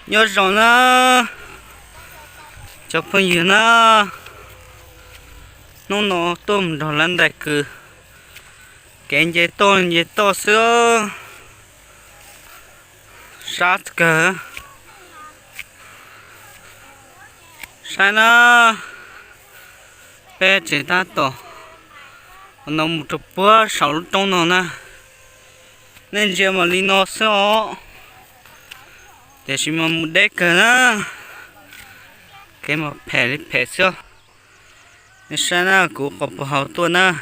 nhớ rồi nó cho phong yêu nó tôm rồi lên đại cử cái gì to xưa sát cờ sai nó bé chỉ ta to nó một chục bữa sáu trong nó nè nên giờ mà đi nó xưa để xem mà một đếch cờ nè cái mà phê xưa nên sai nó cũng có bảo hậu tua nè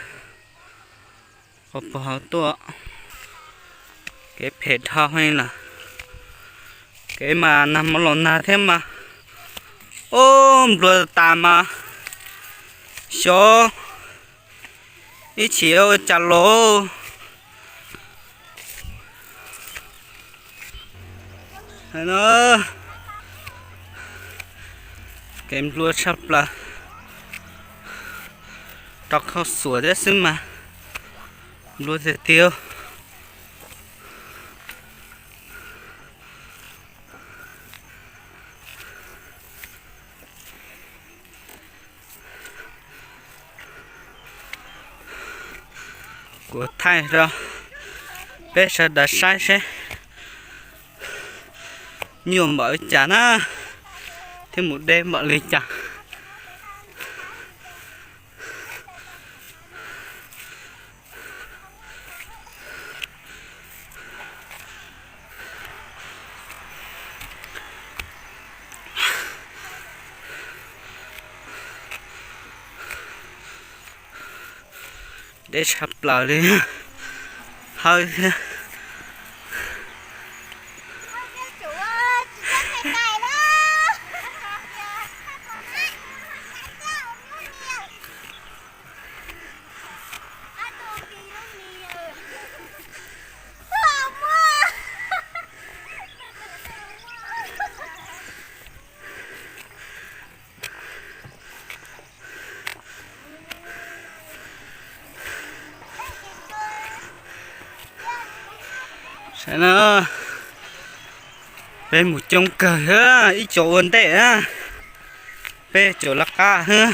có bảo hậu tua cái phê thao hay là cái mà nằm lon na thêm mà ôm rồi ta mà số ít chiều chả lỗ nó cái lúa sắp là đọc khó sủa đấy xứ mà lúa dễ tiêu của thay rồi bây giờ đã sai sẽ nhiều mở chả na thêm một đêm mở lên chả để sắp lại đi hơi sẽ nó bên một trong cờ á ít chỗ ổn tệ á bên chỗ là ca ha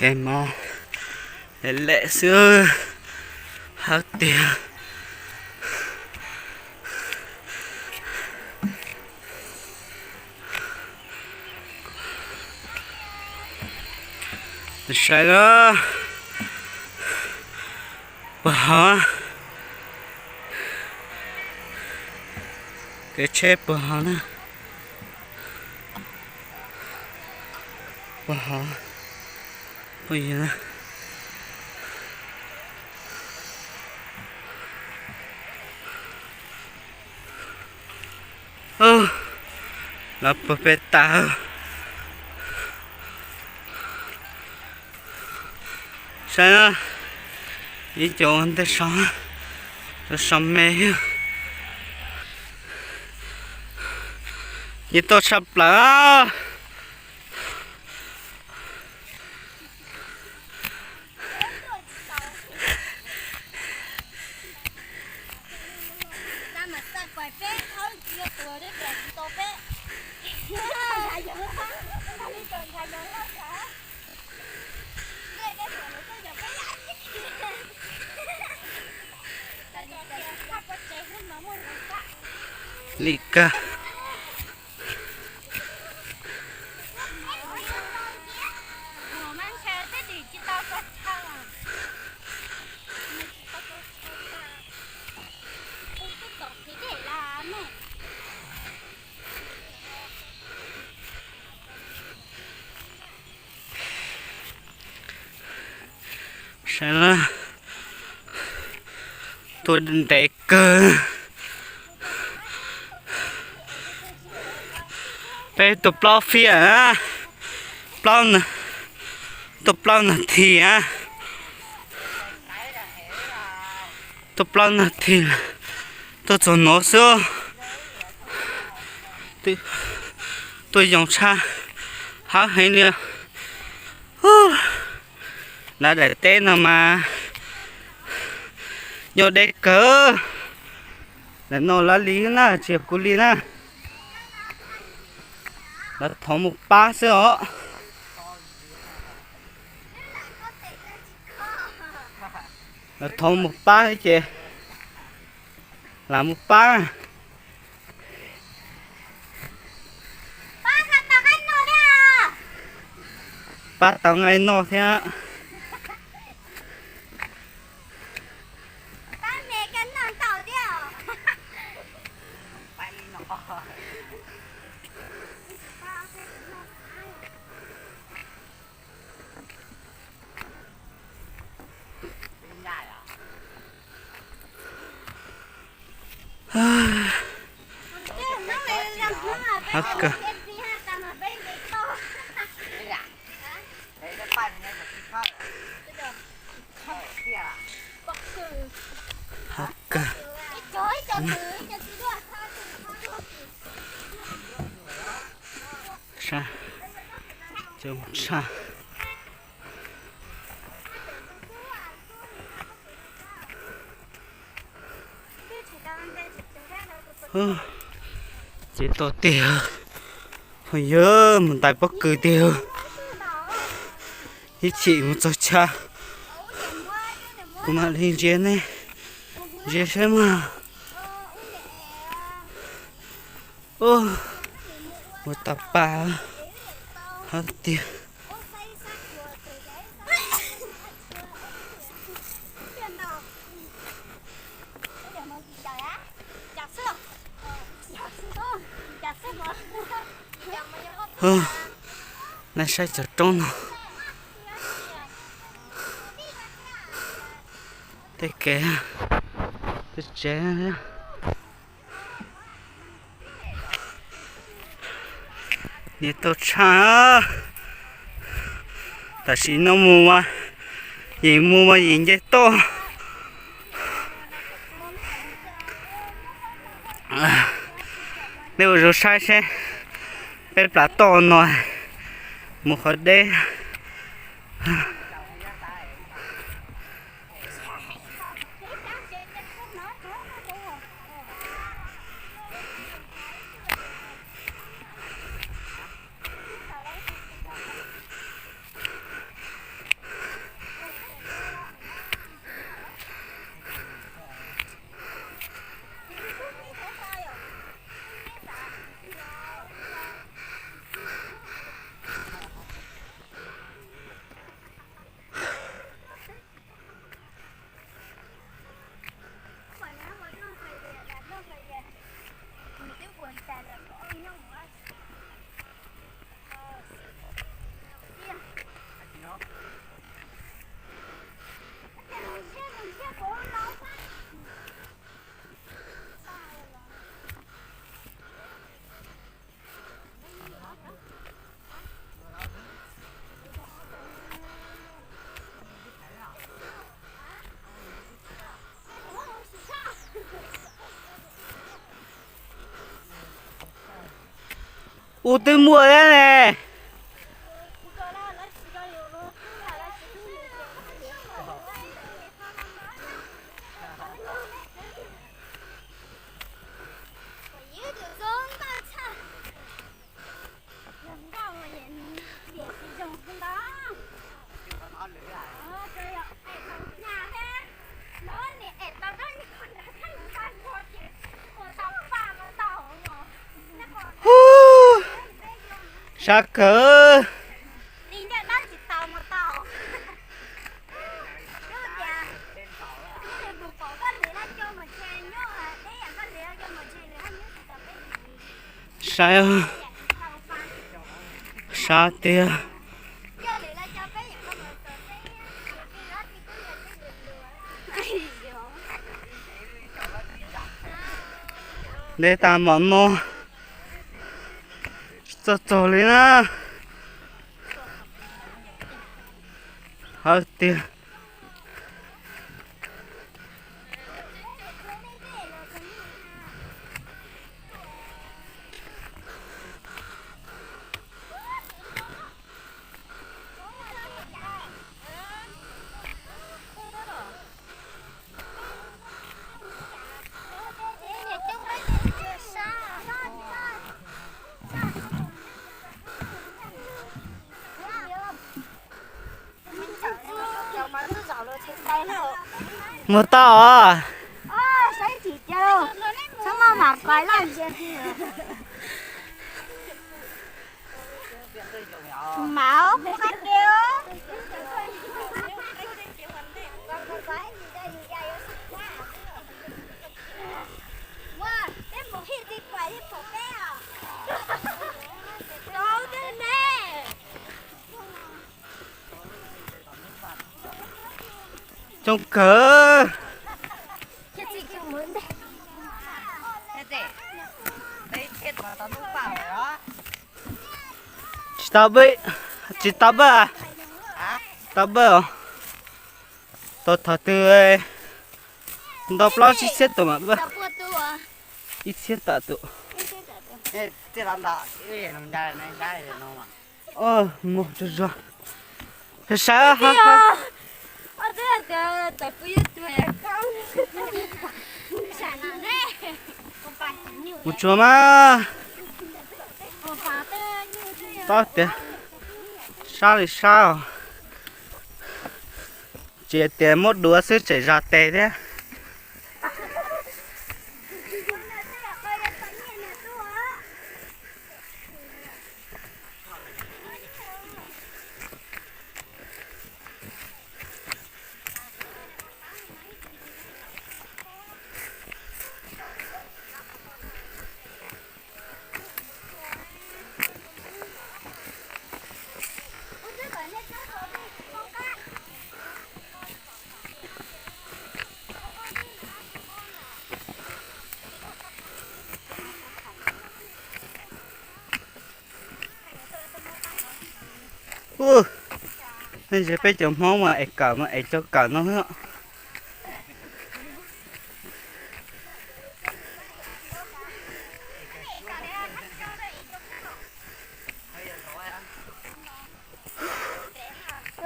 cái mò lệ xưa hết tiền sai đó bỏ cái chép bỏ nè bỏ bây giờ là pepeta sao đó đi chỗ anh ta sống mê như tôi sắp là Lika sao tôi định để cơ ไปตัวปลาเฟียปลาน่ะตัวปลาน่ะทีตัวปลาน่ะทีตัวจนน้อเสือตัวยองชาหาให้เนี่ยđã để tên nào mà vô đây cỡ để nó lá lý na chìa cú lý na đã thò một ba sữa đã thò một ba ấy chị làm một ba ba tao ngay nó thế á Hắc sa chồng sa chỉ to tiêu hồi nhớ mình tại bắc cử tiêu thì chị một cho cha cũng mà lên trên này trên xem mà ô một tập ba hết tiền này sai chợ trống thế kẻ thế trẻ đi tôi cha ta chỉ nó mua mà gì vậy to nếu rồi sai xe bên là to rồi một hồi đây ô tôi mua đấy nè sao cỡ sao sao tia để ta món mua 走了呢，好的。một tao à Sấy thịt đâu sao mà mặc cái làm gì máu khách kêu trong cỡ chỉ tao bơi à tao bơi à tao thật tươi tao bao chỉ xét tụi mà bơi ít xét tao tụi một rồi thế sao hả một chỗ mà tao tiền sao thì sao chỉ tiền một đứa sẽ chạy ra tệ đấy nên sẽ phải chồng món mà ai cả mà ai cho cả nó nữa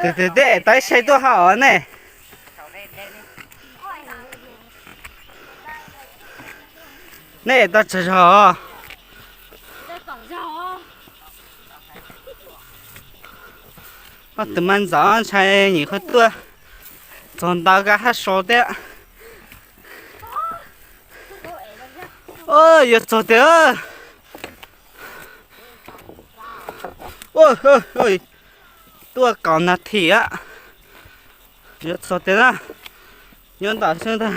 từ để tay xây tôi hảo này này ta chờ chờ tụi mình giờ chạy nhỉ hết tua còn tao cái hát số đấy ôi giờ số đấy ôi tua còn là thì á giờ số đấy á nhân tạo xem ta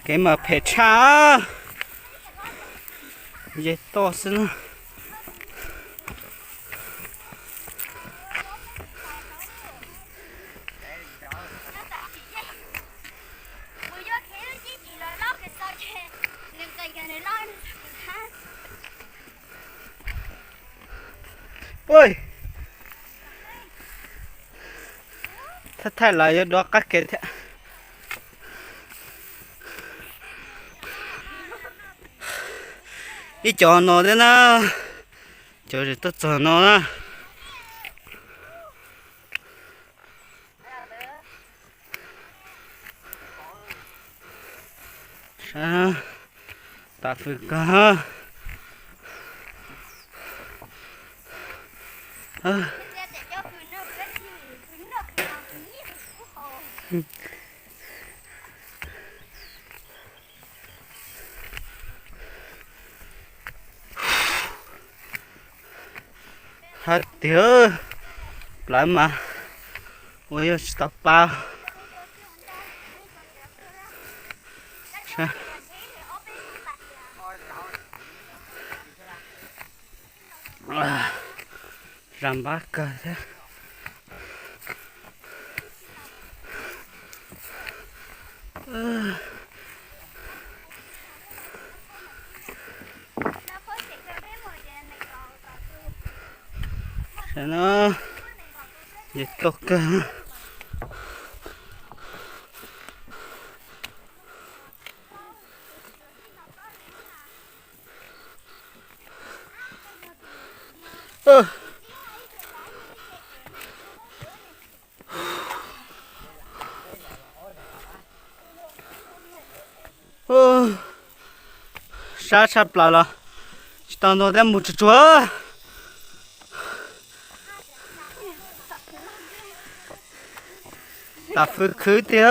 cái mà phải trả vậy to xin ôi thật thay lại đó các cái thế đi cho nó đấy na cho rồi tôi cho nó na sao ta phải cả hạt tiêu lại mà ôi stop bao Sa. Làm bát cờ thế. Nó nhiệt tốt cơ. Sa sắp lại rồi. Tao nói đem một chút chúa. Ta phải khứ tía.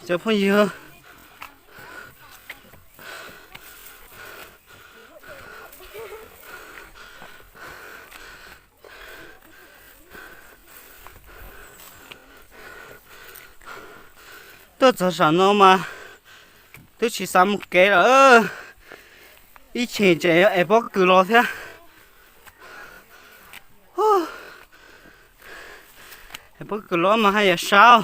Cho phong gì hơn. Tôi cho sản nó mà. Tôi chỉ xăm một cái nữa. Ý chèn chèn em bó cử lo thế. Em bó cử lo mà hay là sao?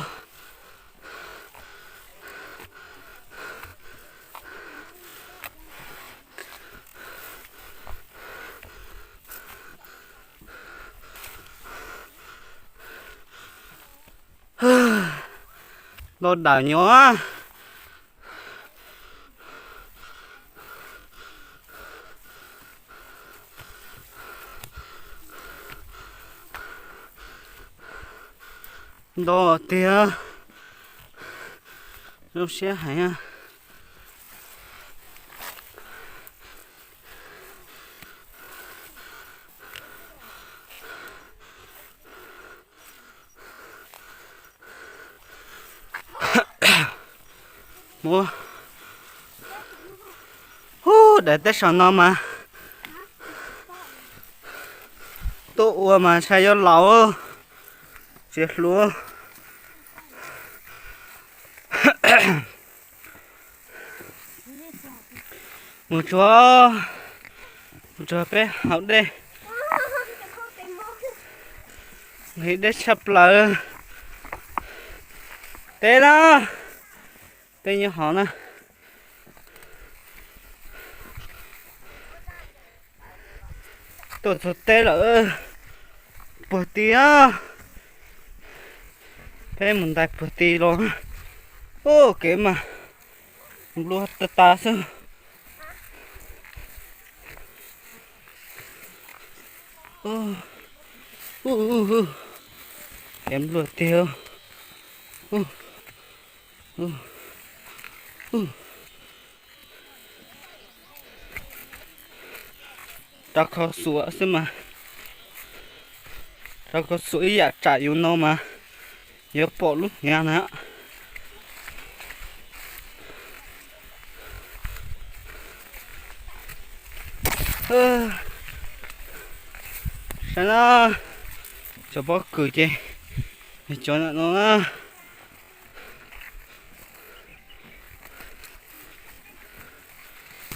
Nó đảo nhỏ. Đó tía. Lúc xe hãy à. Mua. Để tết sản nó mà. Tụ mà xài cho lão. Chết luôn. Một chúa bé học đây. Nghĩ để sắp lại. Tê đó. Tê như họ nè. Tôi tê là bữa tía. Thế mình đặt bữa tía luôn. Ô kìa mà. Luôn ta sao. Em luộc tiêu. Tao có sủa xem mà. Tao có sủa dạ trả yêu nó mà. Nhớ bỏ lúc nha nè. Sao nó cho bó cười chứ cho nó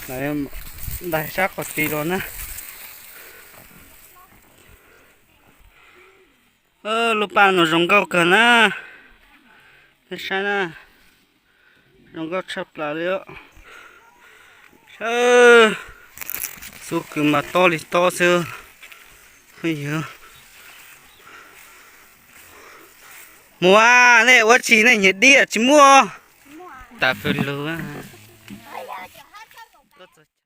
này đại sát có tí rồi nè. Lúc ba nó rong câu cần á. Thế sao nè rong câu chập lại liệu số cứ mà to thì to xưa bây giờ mua này quá chỉ này nhiệt đi à chỉ mua ta phải lừa